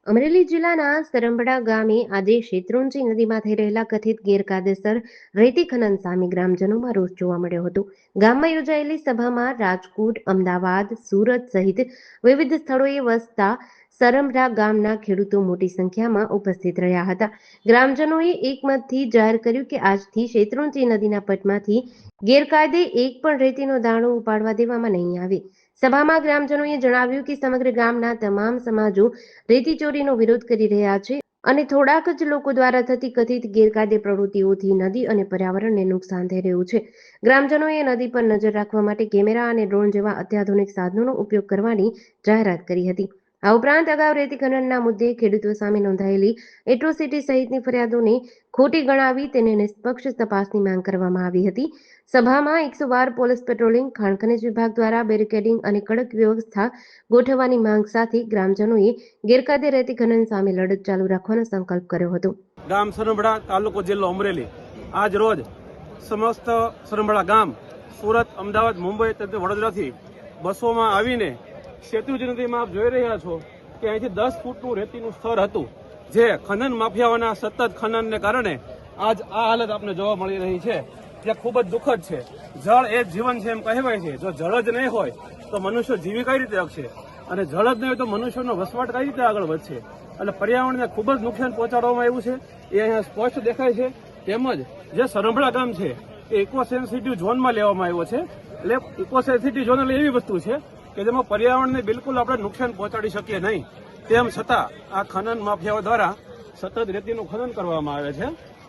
અમરેલી જિલ્લાના સરંબડા ગામે આજે શેત્રુંજી નદીમાં થઈ રહેલા કથિત ગેરકાયદેસર રેતી ખનન સામે ગ્રામજનોમાં રોષ જોવા મળ્યો હતો. ગામમાં યોજાયેલી સભામાં રાજકોટ, અમદાવાદ, સુરત સહિત વિવિધ સ્થળોએ વસતા સરંબડા ગામના ખેડૂતો મોટી સંખ્યામાં ઉપસ્થિત રહ્યા હતા. ગ્રામજનોએ એકમતથી જાહેર કર્યું કે આજથી શેત્રુંજી નદીના પટમાંથી ગેરકાયદે એક પણ રેતીનો દાણો ઉપાડવા દેવામાં નહીં આવે. સભામાં ગ્રામજનોએ જણાવ્યું કે સમગ્ર ગામના તમામ સમાજો રેતી ચોરીનો વિરોધ કરી રહ્યા છે અને થોડાક જ લોકો દ્વારા થતી કથિત ગેરકાયદે પ્રવૃત્તિઓથી નદી અને પર્યાવરણને નુકસાન થઈ રહ્યું છે. ગ્રામજનોએ નદી પર નજર રાખવા માટે કેમેરા અને ડ્રોન જેવા અત્યાધુનિક સાધનોનો ઉપયોગ કરવાની જાહેરાત કરી હતી. આ ઉપરાંત અગાઉ રેતી ખનનના મુદ્દે ખેડૂતો સામે નોંધાયેલી એટ્રોસિટી સહિતની ફરિયાદોને ખોટી ગણાવી તેને નિષ્પક્ષ તપાસની માંગ કરવામાં આવી હતી. સભામાં 112 પોલીસ પેટ્રોલિંગ, ખાણ ખનિજ વિભાગ દ્વારા બેરિકેડિંગ અને કડક વ્યવસ્થા ગોઠવવાની માંગ સાથે ગ્રામજનોએ ગેરકાયદે રેતી ખનન સામે લડત ચાલુ રાખવાનો સંકલ્પ કર્યો હતો. ગામ સરંબડા, તાલુકો જિલ્લો અમરેલી. આજ રોજ સમસ્ત સરંબડા ગામ સુરત, અમદાવાદ, મુંબઈ તથા વડોદરાથી બસોમાં આવીને શેત્રુંજી નદીમાં આપ જોઈ રહ્યા છો કે અહીંથી 10 ફૂટનું રેતીનું સ્તર હતું, જે ખનન માફિયાઓના સતત ખનનને કારણે આજ આ હાલત આપને જોવા મળી રહી છે, જે ખૂબ જ દુઃખદ છે. જળ એ જીવન છે એમ કહેવાય છે. જો જળ જ નહીં હોય તો મનુષ્ય જીવી કઈ રીતે શકશે, અને જળ જ નહીં હોય તો મનુષ્યનો વસવાટ કઈ રીતે આગળ વધશે. એટલે પર્યાવરણને ખૂબ જ નુકસાન પહોંચાડવામાં આવ્યું છે, એ અહીંયા સ્પષ્ટ દેખાય છે. તેમજ જે સરંબડા ગામ છે એ ઇકો સેન્સિટિવ ઝોનમાં લેવામાં આવ્યો છે. એટલે ઇકો સેન્સિટિવ ઝોન એટલે એવી વસ્તુ છે કે જેમાં પર્યાવરણને બિલકુલ આપણે નુકસાન પહોંચાડી શકીએ નહીં. તેમ છતાં આ ખનન માફિયાઓ દ્વારા સતત રેતીનું ખનન કરવામાં આવે છે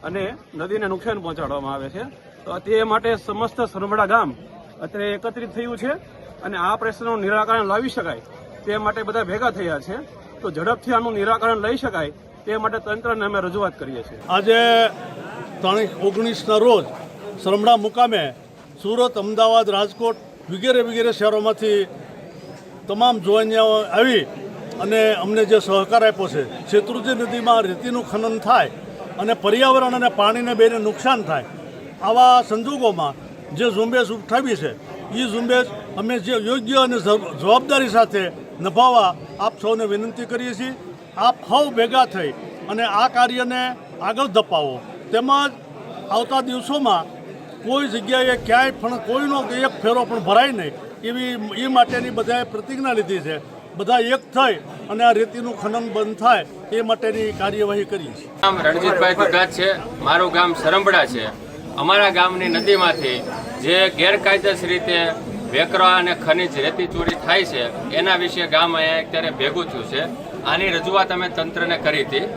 અને નદીને નુકસાન પહોંચાડવામાં આવે છે. તો તે માટે સમસ્ત સરંબડા ગામ અત્યારે એકત્રિત થયું છે અને આ પ્રશ્નનું નિરાકરણ લાવી શકાય તે માટે બધા ભેગા થયા છે. તો ઝડપથી આનું નિરાકરણ લઈ શકાય તે માટે તંત્રને અમે રજૂઆત કરીએ છીએ. આજે તારીખ 19ના રોજ સરંબડા મુકામે સુરત, અમદાવાદ, રાજકોટ વગેરે શહેરોમાંથી તમામ જોવાનિયાઓ આવી અને અમને જે સહકાર આપ્યો છે. શેત્રુંજી નદીમાં રેતીનું ખનન થાય અને પર્યાવરણ અને પાણીને બેને નુકસાન થાય, આવા સંજોગોમાં જે ઝુંબેશ ઉઠાવી છે એ ઝુંબેશ અમે જે યોગ્ય અને જવાબદારી સાથે નિભાવવા આપ સૌને વિનંતી કરીએ છીએ. આપ સૌ ભેગા થઈ અને આ કાર્યને આગળ ધપાવો. તેમજ આવતા દિવસોમાં કોઈ જગ્યાએ ક્યાંય પણ કોઈનો એક ફેરો પણ ભરાય નહીં એવી એ માટેની બધાએ પ્રતિજ્ઞા લીધી છે. બધા એક થઈ અને આ રેતીનું ખનન બંધ થાય એ માટેની કાર્યવાહી કરીએ છીએ. નામ રણજીતભાઈ ગુગાત છે. મારું ગામ સરંબડા છે. અમારા ગામની નદીમાંથી જે ગેરકાયદેસર રીતે વેકરા અને ખનિજ રેતી ચોરી થાય છે એના વિશે ગામ અહીંયા અત્યારે ભેગું થયું છે. આની રજૂઆત અમે તંત્રને કરી હતી.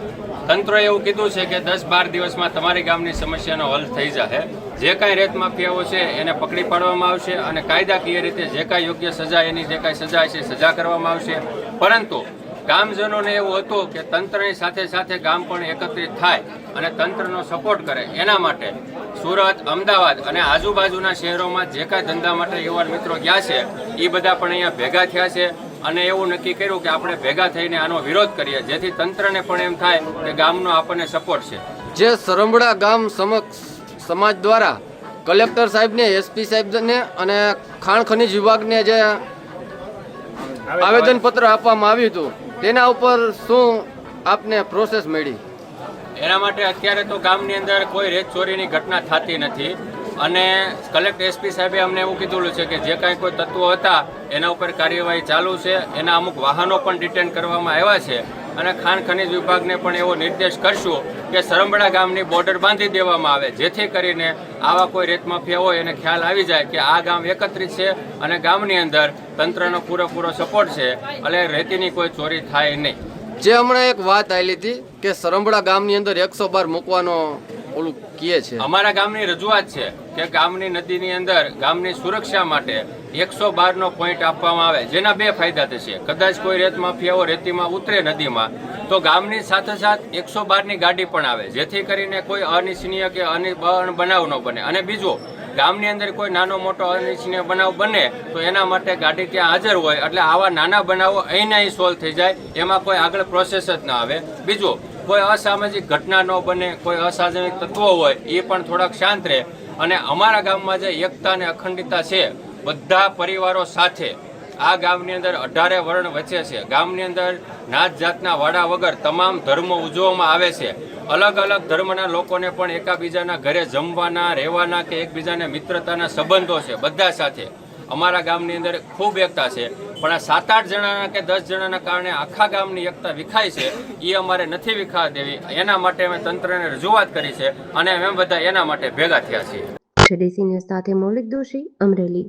તંત્રએ એવું કીધું છે કે 10-12 દિવસમાં તમારી ગામની સમસ્યાનો હલ થઈ જશે. જે કાંઈ રેત માફિયાઓ છે એને પકડી પાડવામાં આવશે અને કાયદાકીય રીતે જે કાંઈ યોગ્ય સજા, એની જે કાંઈ સજા છે સજા કરવામાં આવશે. પરંતુ ગામજનોને એવું હતું કે તંત્રની સાથે સાથે ગામ પણ એકત્રિત થાય અને તંત્રનો સપોર્ટ કરે. એના માટે સુરત, અમદાવાદ અને આજુબાજુના શહેરોમાં જે કાંઈ ધંધા માટે યુવાન મિત્રો ગયા છે એ બધા પણ અહીંયા ભેગા થયા છે અને એવું નક્કી કર્યું કે આપણે ભેગા થઈને આનો વિરોધ કરીએ, જેથી તંત્રને પણ એમ થાય કે ગામનો આપણને સપોર્ટ છે. જે સરંબડા ગામ સમાજ દ્વારા કલેક્ટર સાહેબને, એસપી સાહેબને અને ખાણ ખનિજ વિભાગને જે આવેદનપત્ર આપવામાં આવ્યું હતું તેના ઉપર શું આપને પ્રોસેસ મળી? એના માટે અત્યારે તો ગામની અંદર કોઈ રેત ચોરીની ઘટના થતી નથી અને કલેક્ટર, એસપી સાહેબે અમને એવું કીધું છે કે જે કાંઈ કોઈ તત્વો હતા એના ઉપર કાર્યવાહી ચાલુ છે. એના અમુક વાહનો પણ ડિટેન કરવામાં આવ્યા છે અને ખાણ ખનિજ વિભાગને પણ એવો નિર્દેશ કરશું કે સરંબડા ગામની બોર્ડર બાંધી દેવામાં આવે, જેથી કરીને આવા કોઈ રેત માફિયા હોય એને ખ્યાલ આવી જાય કે આ ગામ એકત્રિત છે અને ગામની અંદર તંત્રનો પૂરેપૂરો સપોર્ટ છે એટલે રેતીની કોઈ ચોરી થાય નહીં. જે હમણાં એક વાત આવેલી હતી કે સરંબડા ગામની અંદર 112 મૂકવાનો ઓલું કહે છે. અમારા ગામની રજૂઆત છે કે ગામની નદીની અંદર ગામની સુરક્ષા માટે 112નો પોઈન્ટ આપવામાં આવે, જેના બે ફાયદા થશે. કદાચ કોઈ રેત માફિયાઓ રેતીમાં ઉતરે નદીમાં તો ગામની સાથે સાથે 112ની ગાડી પણ આવે, જેથી કરીને કોઈ અનિચ્છનીય કે બનાવ ન બને. અને બીજું, ગામની અંદર કોઈ નાનો મોટો અનિચ્છનીય બનાવ બને તો એના માટે ગાડી ત્યાં હાજર હોય એટલે આવા નાના બનાવો અહીં સોલ્વ થઈ જાય, એમાં કોઈ આગળ પ્રોસેસ જ ના આવે. બીજું, કોઈ અસામાજિક ઘટના ન બને, કોઈ અસામાજિક તત્વો હોય એ પણ થોડાક શાંત રહે. અને અમારા ગામમાં જે એકતા અને અખંડિતતા છે, બધા પરિવારો સાથે આ ગામની અંદર 18 વર્ણ વચ્ચે છે. ગામની અંદર નાત જાતના વાડા વગર તમામ ધર્મો ઉજવવામાં આવે છે. અલગ અલગ ધર્મના લોકોને પણ એકાબીજાના ઘરે જમવાના, રહેવાના કે એકબીજાને મિત્રતાના સંબંધો છે બધા સાથે. અમારા ગામની અંદર ખૂબ એકતા છે, પણ આ 7-8 જણાના કે 10 જણાના કારણે આખા ગામની એકતા વિખાય છે. એ અમારે નથી વિખાવા દેવી. એના માટે અમે તંત્રને રજૂઆત કરી છે અને અમે બધા એના માટે ભેગા થયા છીએ. ડીસી ન્યૂઝ સાથે મૌલિક દોશી, અમરેલી.